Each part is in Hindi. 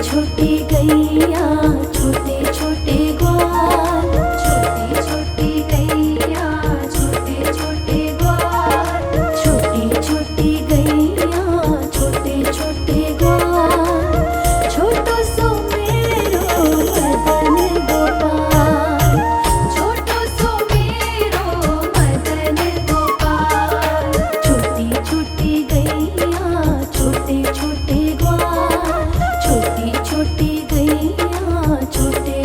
छोटी गैया छोटे छोटे ग्वाल, छोटी छोटी गैया छोटे छोटे ग्वाल, छोटी छोटी गैया छोटे छोटे ग्वाल, छोटो सो मेरो मदन गोपाल, छोटो सो मेरो मदन गोपाल, छोटी छोटी गैया छोटे छोटे ग्वाल, छोटी छोटी गैया छोटे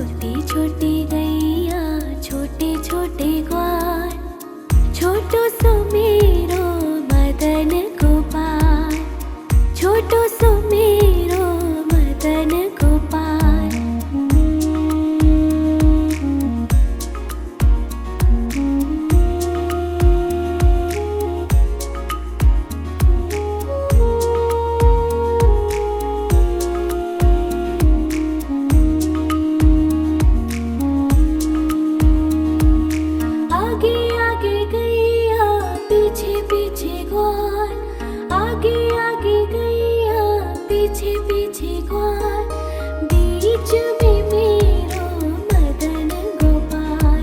छोटी छोटी गैया छोटे छोटे ग्वाल, छोटो सो मेरो मदन गोपाल, छोटो सो मेरो मदन गोपाल। आगे आगे गैया पीछे पीछे ग्वाल, आगे आगे गैया पीछे पीछे ग्वाल, बीच में मेरो मदन गोपाल,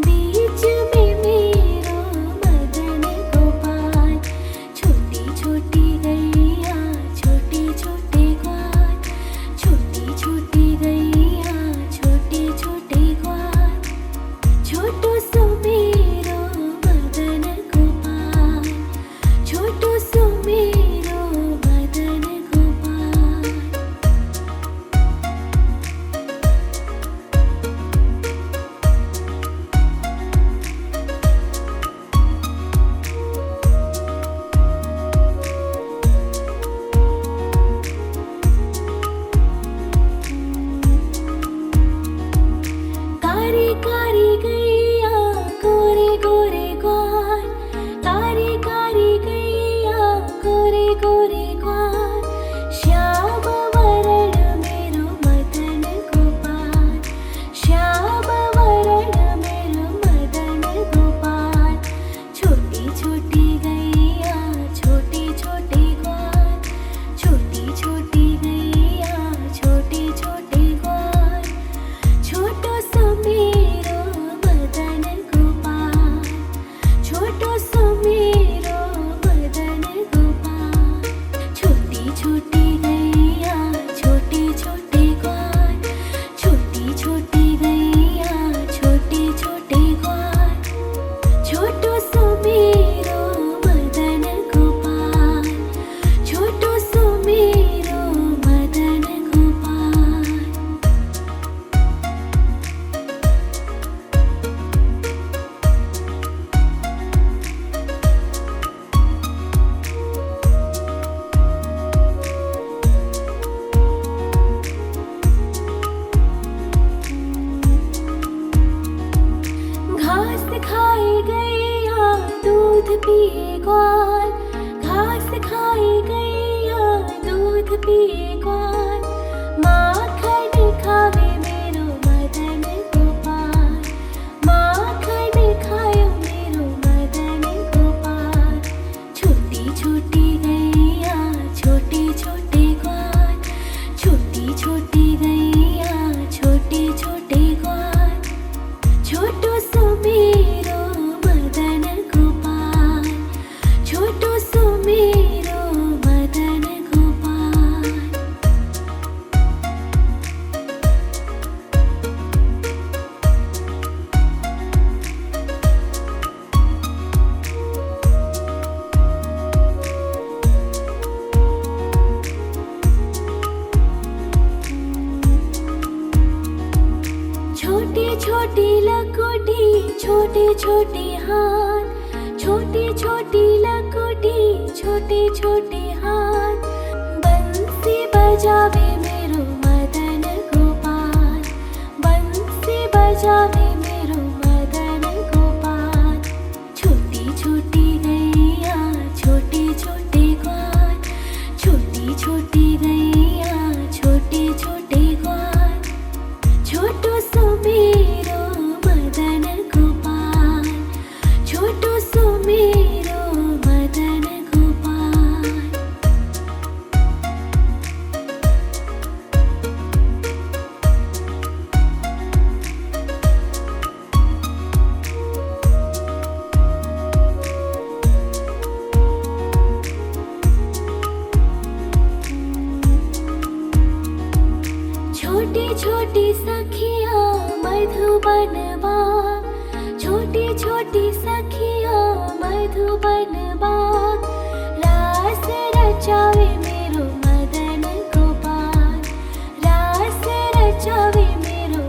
बीच में मेरो मदन गोपाल। छोटी छोटी गैया छोटे छोटे ग्वाल, छोटी छोटी गैया छोटे छोटे ग्वाल, छोटो सो मेरो मदन गोपाल, छोटो सो मेरो मदन गोपाल। कारी कारी गैया गोरे गोरे ग्वाल, कारी कारी गैया गोरे गोरे ग्वाल, श्याम वरण मेरो मदन गोपाल, श्याम वरण मेरो मदन गोपाल। छोटी छोटी गैया छोटे छोटे ग्वाल, छोटी छोटी गैया छोटे छोटे ग्वाल, छोटो सो मेरो मदन गोपाल, छोटो सो मेरो मदन गोपाल। छोटी छोटी गैया छोटे छोटे ग्वाल, छोटी छोटी गैया छोटे छोटे ग्वाल, छोटो सो मेरो मदन गोपाल, छोटो सो मेरो मदन गोपाल। घास खाए गैया दूध पिए ग्वाल, घास खाए गैया दूध पिए ग्वाल, माखन खावे मेरो मदन गोपाल, माखन खायो मेरो मदन गोपाल। छोटी छोटी गैया छोटे छोटे ग्वाल, छोटी छोटी गैया छोटे छोटे ग्वाल, छोटो सो मेरो मदन गोपाल, छोटो सो मेरो मदन गोपाल। छोटी छोटी लकोटी छोटे छोटे हाथ, छोटी छोटी लकोटी छोटे छोटे हाथ, बंसी बजावे मेरो मदन गोपाल, बंसी बजावे मेरो मदन गोपाल। छोटी छोटी गैया छोटे छोटे ग्वाल, छोटी छोटी गैया छोटे छोटे ग्वाल, छोटो सो मेरो मदन गोपाल, छोटो सो मेरो मदन गोपाल। छोटी छोटी सखिया मधुबन बाग, छोटी छोटी सखिया मधुबन बाग, रास रचावे मेरो मदन गोपाल, रास रचावे मेरो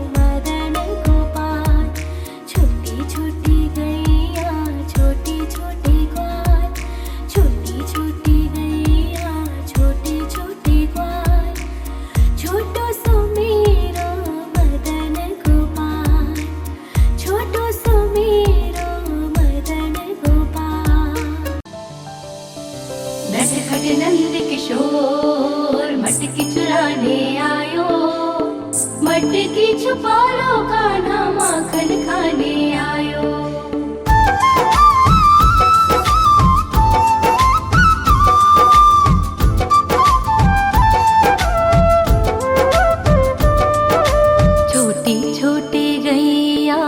छोटी छोटी गैया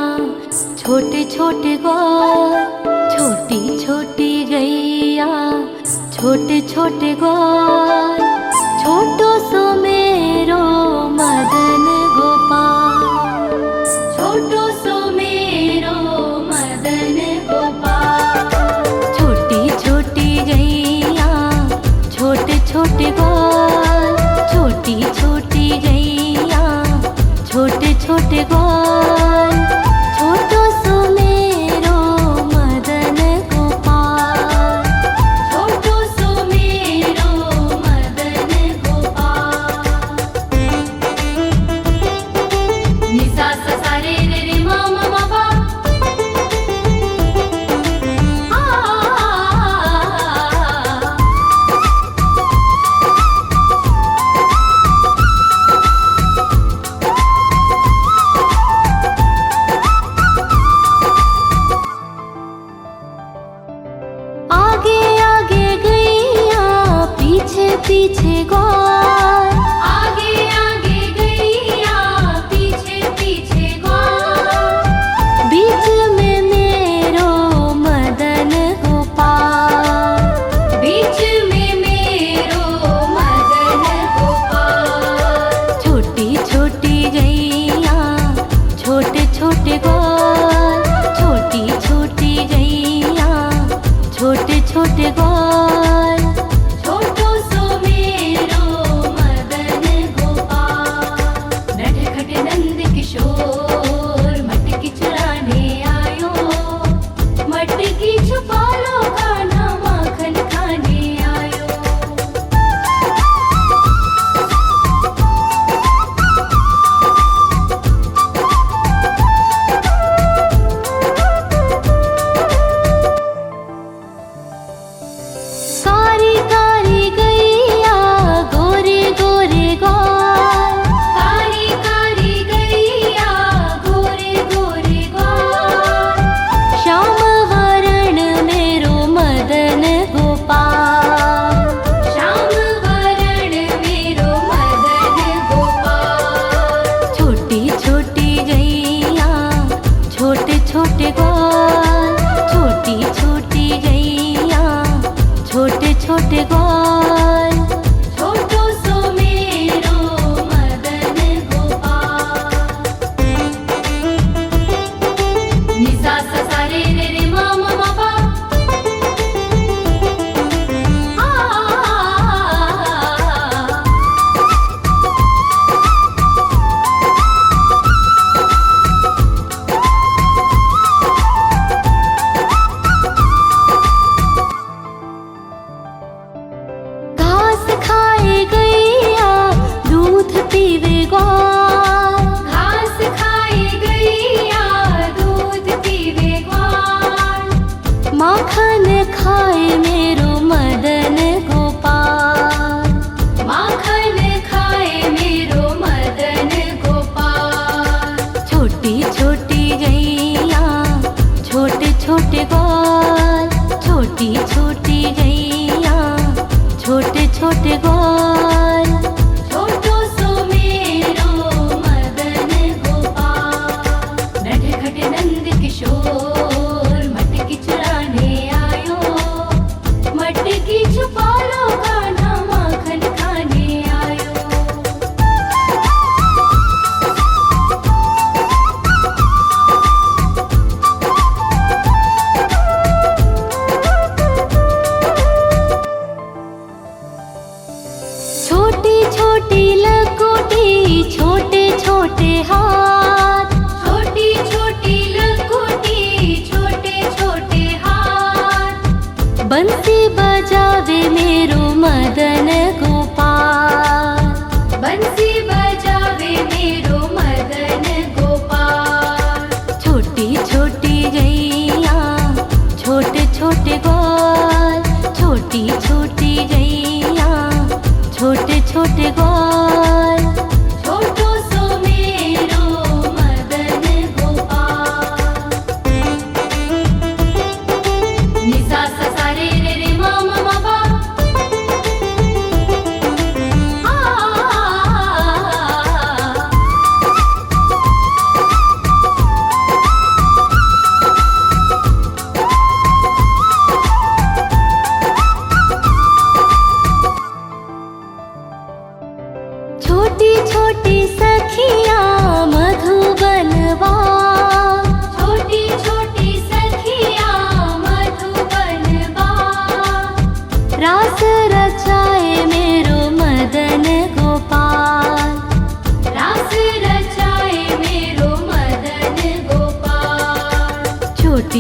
छोटे छोटे ग्वाल, छोटी छोटी गैया छोटे छोटे ग्वाल, छोटो सो मेरो मदन गोपाल, छोटो सो मेरो मदन गोपाल। छोटी छोटी गैया छोटे छोटे ग्वाल, छोटी छोटी गैया छोटे छोटे ग्वाल, छोटो सो मेरो मदन गोपाल, छोटो सो मेरो मदन गोपाल। नि सा सा सा रे रे रे मा मा मा पा, आगे आगे गैया पीछे पीछे ग्वाल, आगे आगे गैया पीछे पीछे ग्वाल, बीच में मेरो मदन गोपाल, बीच में मेरो मदन गोपाल। छोटी छोटी गैया छोटे छोटे ग्वाल, छोटी छोटी गैया छोटे छोटे ग्वाल, छोटो सो मेरो मदन गोपाल। नटखट नंद किशोर मटकी चुराने आयो, मटकी छुपा लो कान्हा माखन खाने आयो। कारी कारी गैया गोरे गोरे ग्वाल, कारी कारी गैया गोरे गोरे ग्वाल, श्याम वरण मेरो मदन गोपाल, श्याम वरण मेरो मदन गोपाल। छोटी छोटी गैया छोटे छोटे ग्वाल, छोटी छोटी गैया छोटे छोटे ग्वाल, छोटो सो मेरो मदन गोपाल। नि सा सा सा रे रे रे मा मा मा पा, घास खाए गैया दूध पीवे ग्वाल, घास खाए गैया दूध पीवे ग्वाल, माखन खाए मेरो मदन गोपाल, माखन खाए मेरो मदन गोपाल। छोटी छोटी गैया छोटे छोटे ग्वाल, छोटी छोटी गैया छोटे छोटे ग्वाल, छोटो सो मेरो मदन गोपाल। नटखट नंद किशोर मटकी चुराने आयो, मटकी छुपा लो कान्हा माखन खाने आयो। छोटी छोटी लकोटी छोटे छोटे हाथ, छोटी छोटी लकोटी छोटे छोटे हाथ, बंसी बजावे मेरो मदन गोपाल, बंसी बजावे मेरो मदन गोपाल। छोटी छोटी गैया छोटे छोटे ग्वाल, छोटी छोटी गैया छोटे छोटे ग्वाल, छोटो सो मेरो मदन गोपाल। नि सा सा सा रे रे रे मा मा मा पा,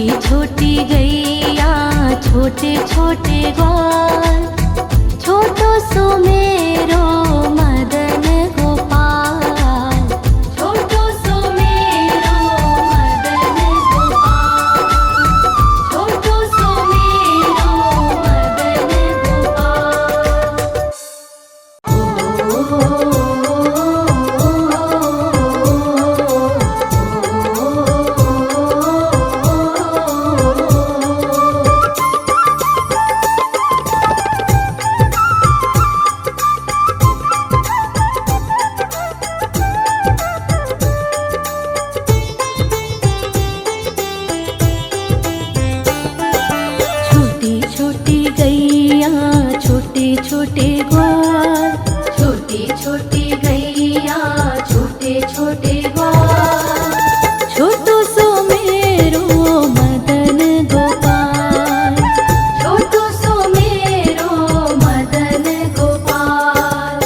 छोटी गैया छोटे छोटे ग्वाल, छोटो सो मेरो मदन गोपाल, छोटो सो मेरो मदन गोपाल, छोटो सो मेरो मदन छोटी गैया छोटे छोटे ग्वाल, छोटी छोटी गैया छोटे छोटे ग्वाल, छोटो सो मेरो मदन गोपाल, छोटो सो मेरो मदन गोपाल।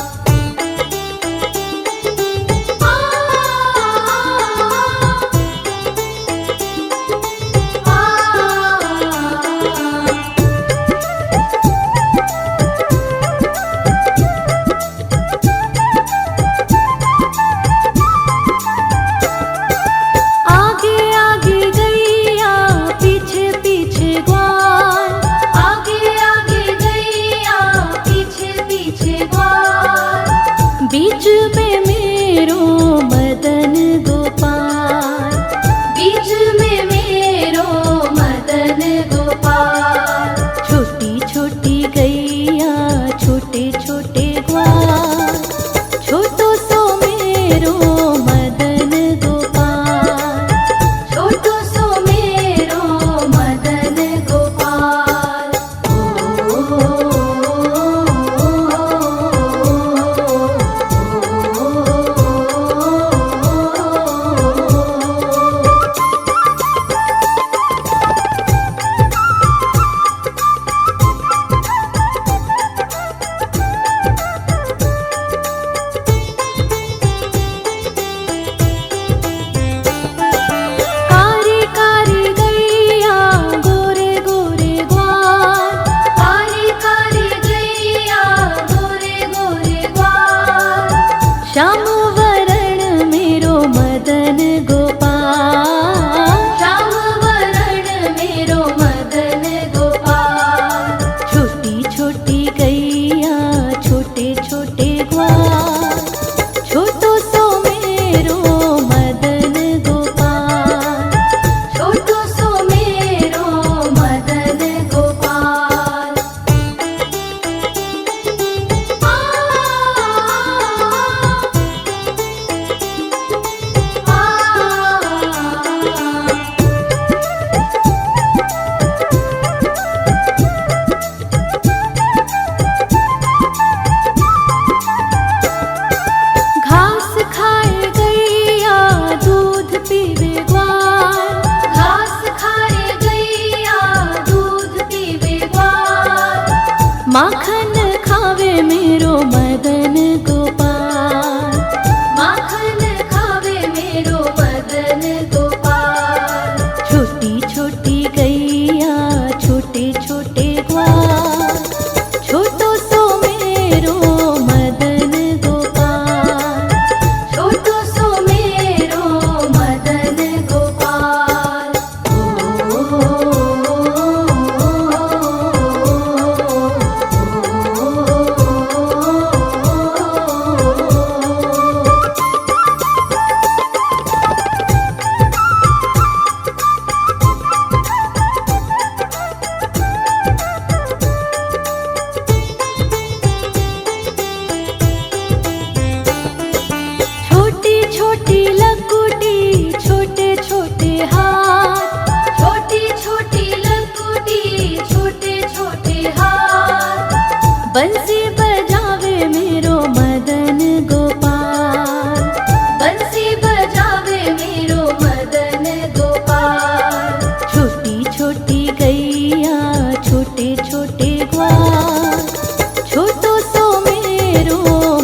आगे आगे गैया पीछे पीछे ग्वाल, आगे आगे गैया पीछे पीछे ग्वाल, बीच में मेरो मदन गोपाल, बीच में मेरो मदन गोपाल। छोटी छोटी गैया छोटे छोटे ग्वाल, छोटो सो मेरो मदन गोपाल, छोटो सो मेरो मदन गोपाल। कारी कारी गैया गोरे गोरे ग्वाल, कारी कारी गैया गोरे गोरे ग्वाल, श्याम वरण मेरो मदन गोपाल, श्याम वरण मेरो मदन गोपाल। छोटी छोटी गैया छोटे छोटे ग्वाल, छोटो सो मेरो मदन गोपाल, छोटो सो मेरो मदन गोपाल। घास खाए गैया दूध पीवे ग्वाल, घास खाए गैया दूध पीवे ग्वाल, माखन खावे मेरो मदन गोपाल, माखन खावे मेरो मदन गोपाल। छोटी छोटी गैया छोटे छोटे ग्वाल, छोटो सो मेरो मदन गोपाल, छोटो सो मेरो मदन गोपाल। छोटी छोटी लकुटी छोटे छोटे हाथ, छोटी छोटी लकुटी छोटे छोटे हाथ, बंसी बजावे मेरो मदन गोपाल, बंसी बजावे मेरो मदन गोपाल। छोटी छोटी गैया छोटे छोटे ग्वाल, छोटो सो मेरो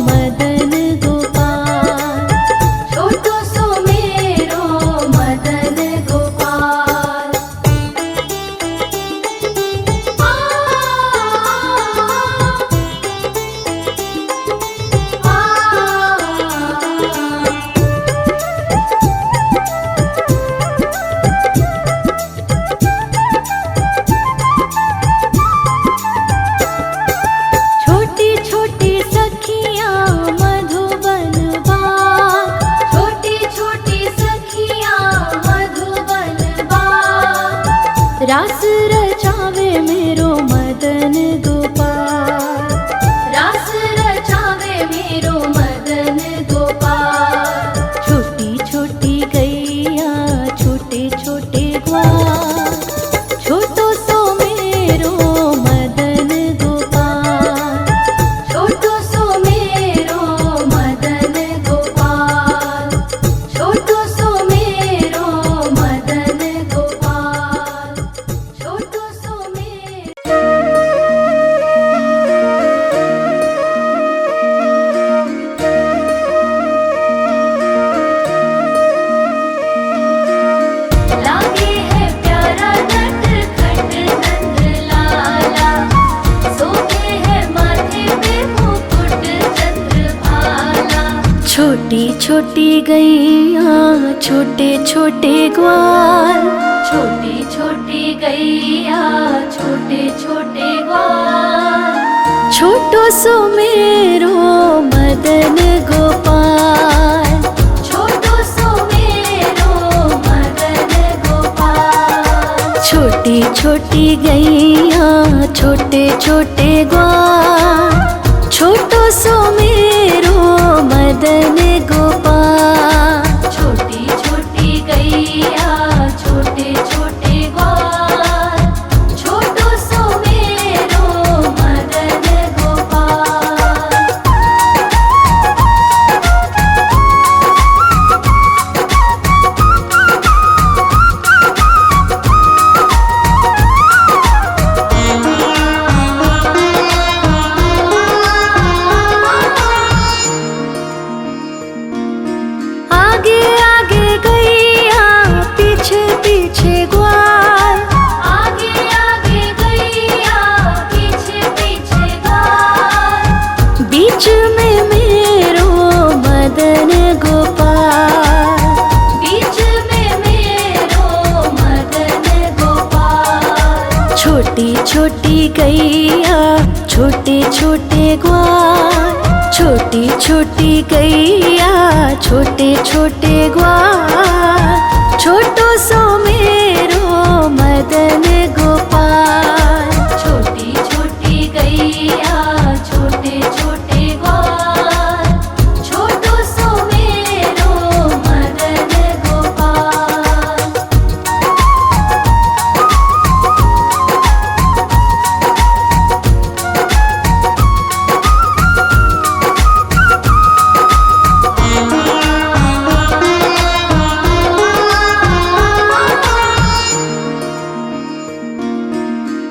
मदन गोपाल, छोटो सो मेरो मदन गोपाल। रास रचावे मेरो मदन गोपाल, रास रचावे मेरो मदन गोपाल। छोटी छोटी गैया छोटे छोटे ग्वाल, छोटो सो मेरो मदन गोपाल, छोटो सो मेरो मदन गोपाल, छोटो सो मेरो मदन गोपाल, छोटो सो मेरो। लागे है प्यारा नटखट नंद लाला, सोते है माथे पे मुकुट चंद्रभाला। छोटी छोटी गैया छोटे छोटे ग्वाल, छोटी छोटी गैया छोटे छोटे ग्वाल, छोटो सो मेरो मदन गोपाल, छोटो सो मेरो मदन गोपाल। छोटी छोटी गैया छोटे छोटे ग्वाल, छोटो सो मेरो मदन गोपाल। छोटी छोटी गैया छोटे छोटे ग्वाल, छोटो सो मेरो मदन गोपाल। आगे आगे गैया पीछे पीछे ग्वाल, आगे आगे गैया पीछे पीछे ग्वाल। बीच में मेरो मदन गोपाल, बीच में मेरो मदन गोपाल। छोटी छोटी गैया छोटे छोटे ग्वाल, छोटी छोटी गैया छोटे छोटे ग्वाल, छोटो सो मेरो मदन गोपाल। छोटी छोटी गैया छोटे छोटे ग्वाल, छोटो सो मेरो मदन गोपाल।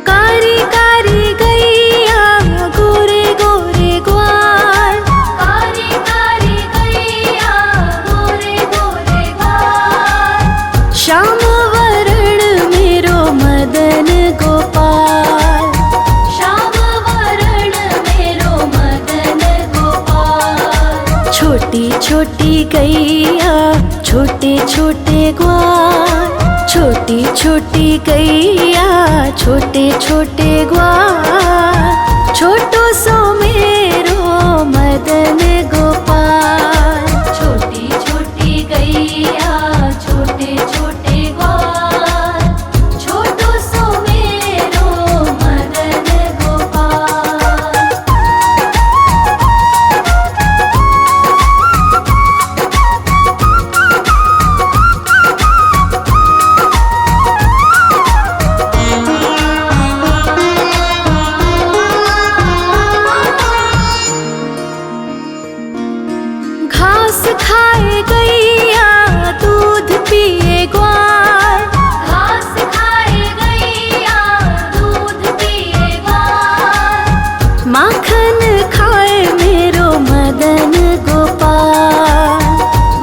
कारी कारी गैया गोरे गोरे ग्वाल, कारी कारी गैया गोरे गोरे ग्वाल। श्याम वरण मेरो मदन गोपाल, श्याम वरण मेरो मदन गोपाल। छोटी छोटी गैया छोटे छोटे ग्वाल, छोटी छोटी गैया छोटे छोटे ग्वाल, छोटो सो मेरो मदन गोपाल। छोटी छोटी गैया छोटे छोटे ग्वाल, छोटो सो मेरो मदन गोपाल। घास खाए गैया दूध पिए ग्वाल, घास खाए गैया दूध पिए ग्वाल। माखन खाए मेरो मदन गोपाल,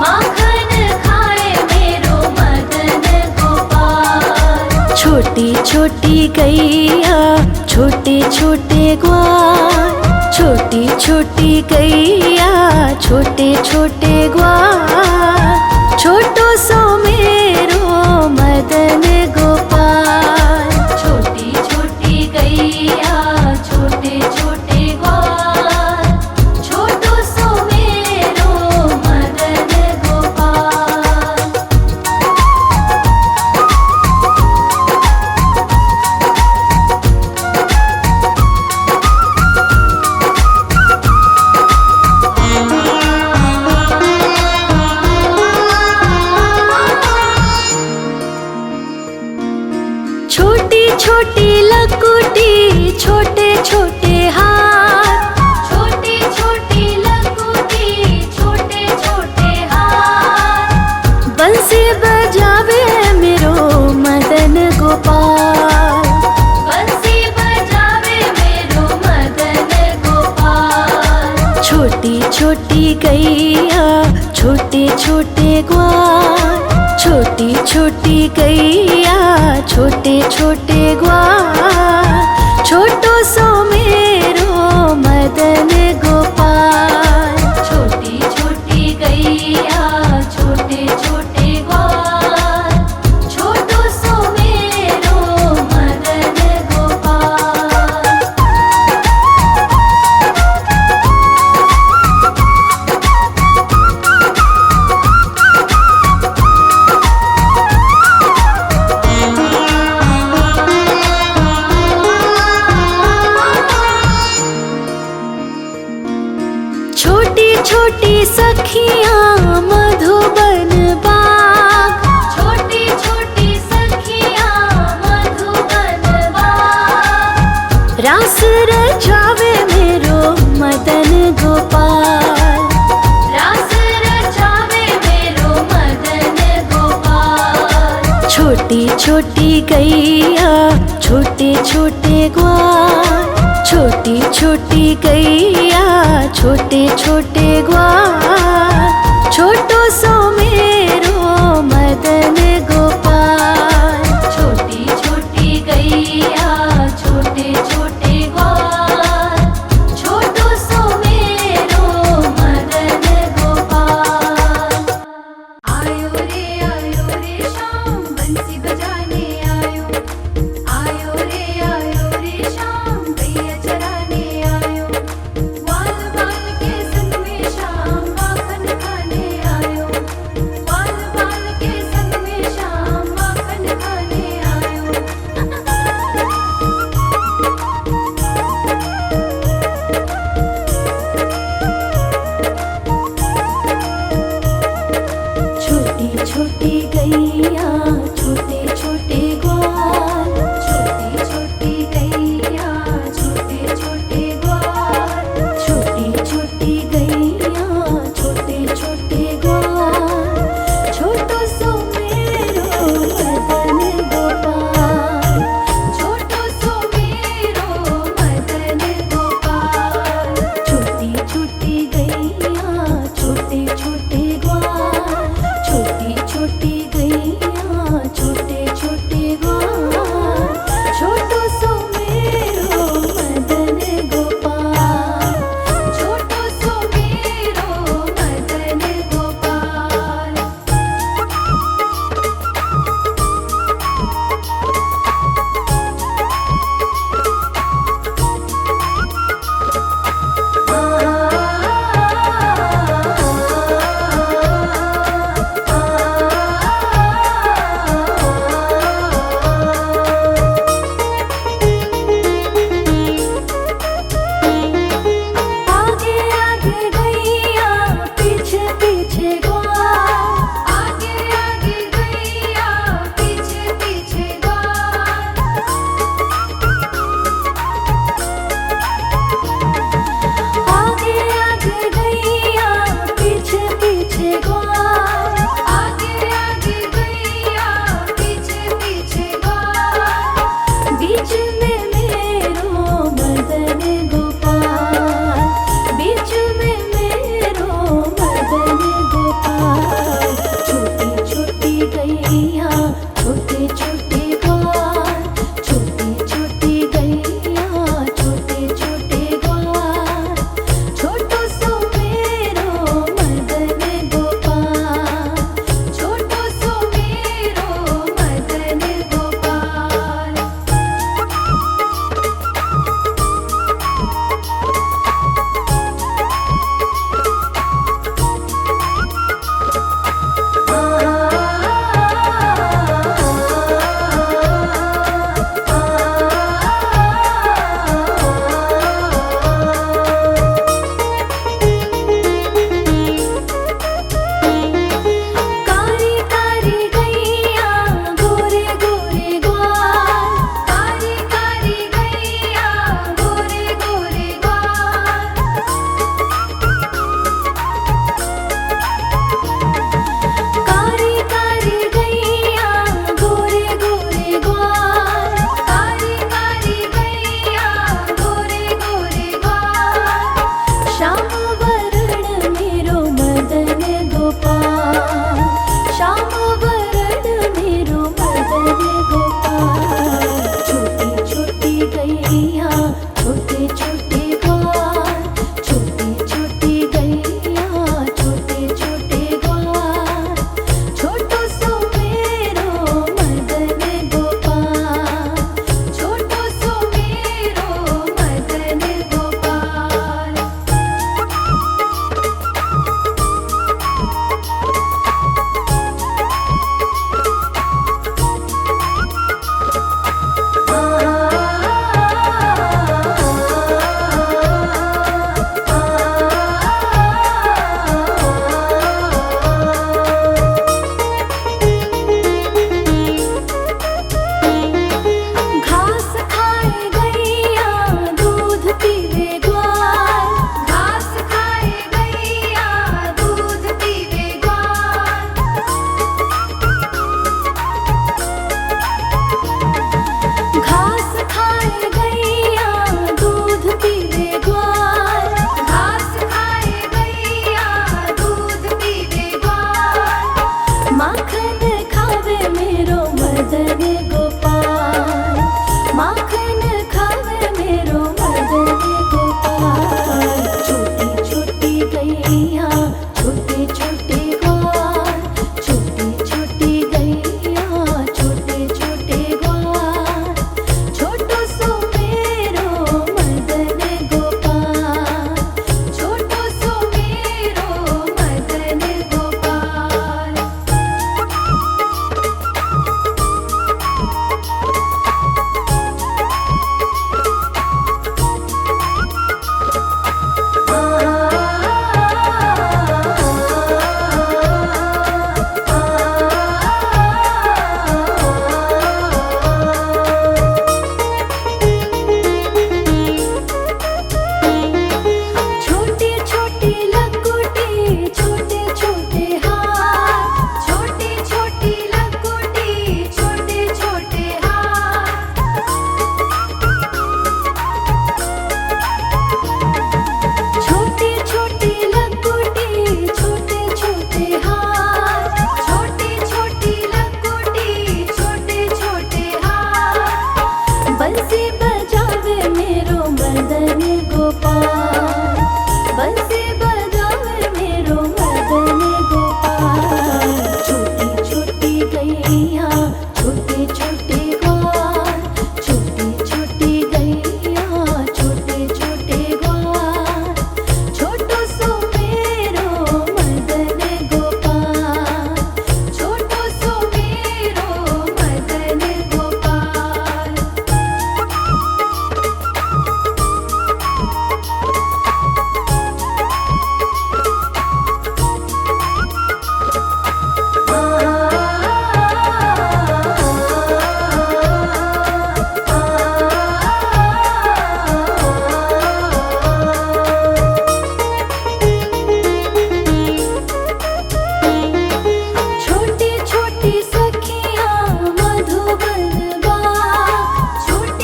माखन खाए मेरो मदन गोपाल। छोटी छोटी गैया छोटे छोटे ग्वाल, छोटी छोटी गैया छोटे छोटे ग्वाल, छोटो सो मेरो मदन गोपाल। छोटी छोटी गैया छोटे छोटे ग्वाल, छोटो सो मेरो मदन गोपाल। छोटे छोटे हाथ, छोटी छोटी लघुटी, छोटे छोटे हाथ। बंसी बजावे मेरो मदन गोपाल, बंसी बजावे मेरो मदन गोपाल। छोटी छोटी गैया छोटे छोटे ग्वाल, छोटी छोटी गैया छोटे छोटे ग्वाल। छोटो सो मेरो मदन गोपाल, छोटी छोटी गैया छोटे छोटे ग्वाल। छोटो सो मेरो मदन गोपाल। छोटी छोटी सखियाँ मधुबन बाग, छोटी छोटी सखियाँ मधुबन बाग। रास रचावे मेरो मदन गोपाल, रास रचावे मेरो मदन गोपाल। छोटी छोटी गैया छोटे छोटे ग्वाल, छोटी छोटी गैया छोटे छोटे ग्वाल। छोटो सो मेरो मदन गोपाल, छोटी छोटी गैया छोटे छोटे ग्वाल। छोटो सो मेरो मदन गोपाल। आयो रे शाम बंसी बजाने आयो। आयो रे शाम गैया चराने आयो। ग्वाल बाल के संग में शाम माखन खाने आयो। ग्वाल बाल के संग में शाम माखन खाने आयो। छोटी छोटी गैया छोटे छोटे ग्वाल, छोटी छोटी गैया छोटे छोटे ग्वाल। छोटी छोटी गैया छोटे छोटे ग्वाल। छोटो सो मेरो मदन गोपाल, छोटो सो मेरो मदन गोपाल। छोटी छोटी गैया छोटे छोटे ग्वाल, छोटी छोटी गैया छोटे छोटे ग्वाल। छोटो सो मेरो मदन गोपाल, छोटो सो मेरो मदन गोपाल। आगे आगे गैया पीछे पीछे ग्वाल, आगे आगे गैया पीछे पीछे ग्वाल। आगे आगे गैया पीछे पीछे ग्वाल। आगे आगे गैया पीछे पीछे ग्वाल। बीच में मेरो मदन गोपाल, बीच में मेरो मदन गोपाल। छोटी छोटी गैया